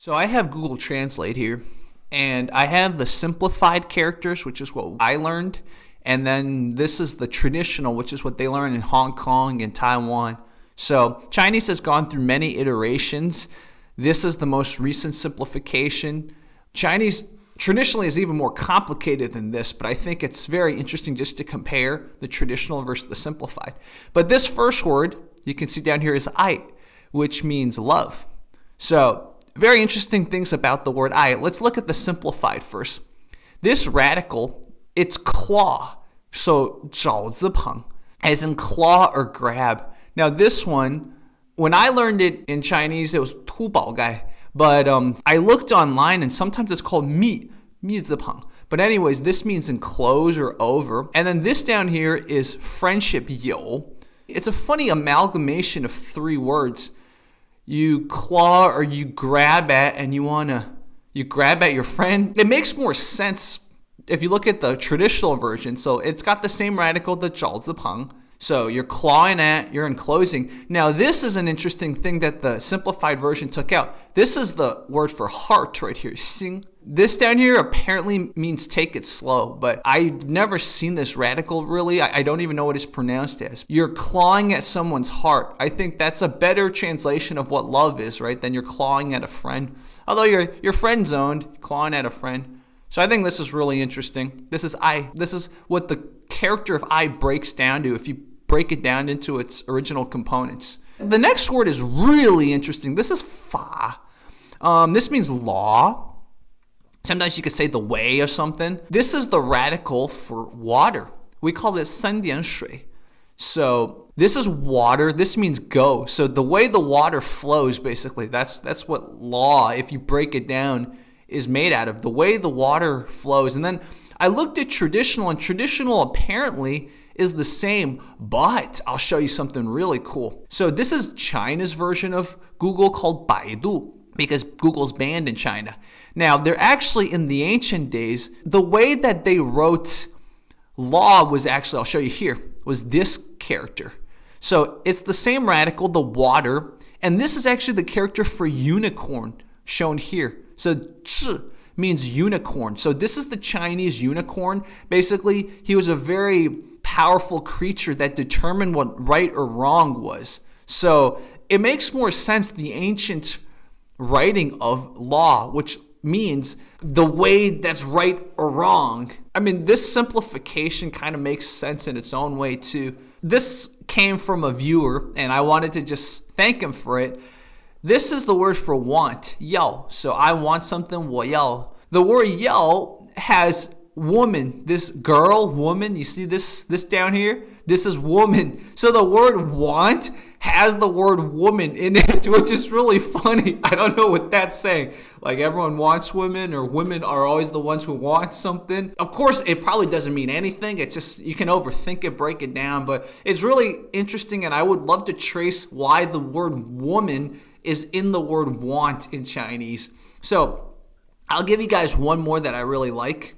So I have Google Translate here, and I have the simplified characters, which is what I learned, and then this is the traditional, which is what they learn in Hong Kong and Taiwan. So Chinese has gone through many iterations. This is the most recent simplification. Chinese traditionally is even more complicated than this, but I think it's very interesting just to compare the traditional versus the simplified. But this first word, you can see down here, is ai, which means love. So very interesting things about the word ai. Let's look at the simplified first. This radical, it's claw. So 爪字旁, as in claw or grab. Now this one, when I learned it in Chinese, it was 吐宝盖. But I looked online and sometimes it's called 密字旁. But anyways, this means enclose or over. And then this down here is friendship 友. It's a funny amalgamation of three words. You claw or you grab at and you grab at your friend. It makes more sense if you look at the traditional version. So it's got the same radical, the 爪字旁. So you're clawing at, you're enclosing. Now this is an interesting thing that the simplified version took out. This is the word for heart right here, 心. This down here apparently means take it slow, but I've never seen this radical really. I don't even know what it's pronounced as. You're clawing at someone's heart. I think that's a better translation of what love is, right? Than you're clawing at a friend. Although you're friend zoned, clawing at a friend. So I think this is really interesting. This is I. This is what the character of I breaks down to if you break it down into its original components. The next word is really interesting. This is fa. This means law. Sometimes you could say the way of something. This is the radical for water. We call this 三点水. So this is water. This means go. So the way the water flows, basically, that's what law, if you break it down, is made out of. The way the water flows. And then I looked at traditional, and traditional apparently is the same, but I'll show you something really cool. So this is China's version of Google called Baidu, because Google's banned in China. Now, they're actually, in the ancient days, the way that they wrote law was actually, I'll show you here, was this character. So it's the same radical, the water, and this is actually the character for unicorn shown here. So 智 means unicorn. So this is the Chinese unicorn. Basically, he was a very powerful creature that determined what right or wrong was. So it makes more sense, the ancient writing of law, which means the way that's right or wrong. I mean, this simplification kind of makes sense in its own way too. This came from a viewer, and I wanted to just thank him for it. This is the word for want, 要. So I want something, 我要. The word 要 has woman, this girl, woman. You see this down here? This is woman. So the word want has the word woman in it, which is really funny. I don't know what that's saying. Like everyone wants women, or women are always the ones who want something. Of course, it probably doesn't mean anything. It's just, you can overthink it, break it down, but it's really interesting, and I would love to trace why the word woman is in the word want in Chinese. So I'll give you guys one more that I really like.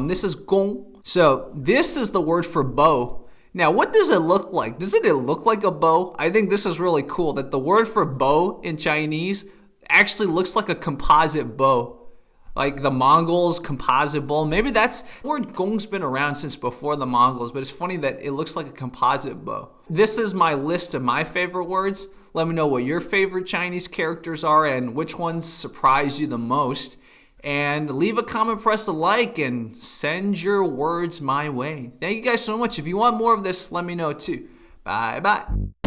This is Gong. So this is the word for bow. Now, what does it look like? Doesn't it look like a bow? I think this is really cool that the word for bow in Chinese actually looks like a composite bow. Like the Mongols' composite bow. Maybe that's, the word Gong's been around since before the Mongols, but it's funny that it looks like a composite bow. This is my list of my favorite words. Let me know what your favorite Chinese characters are and which ones surprise you the most. And leave a comment, press a like, and send your words my way. Thank you guys so much. If you want more of this, let me know too. Bye-bye.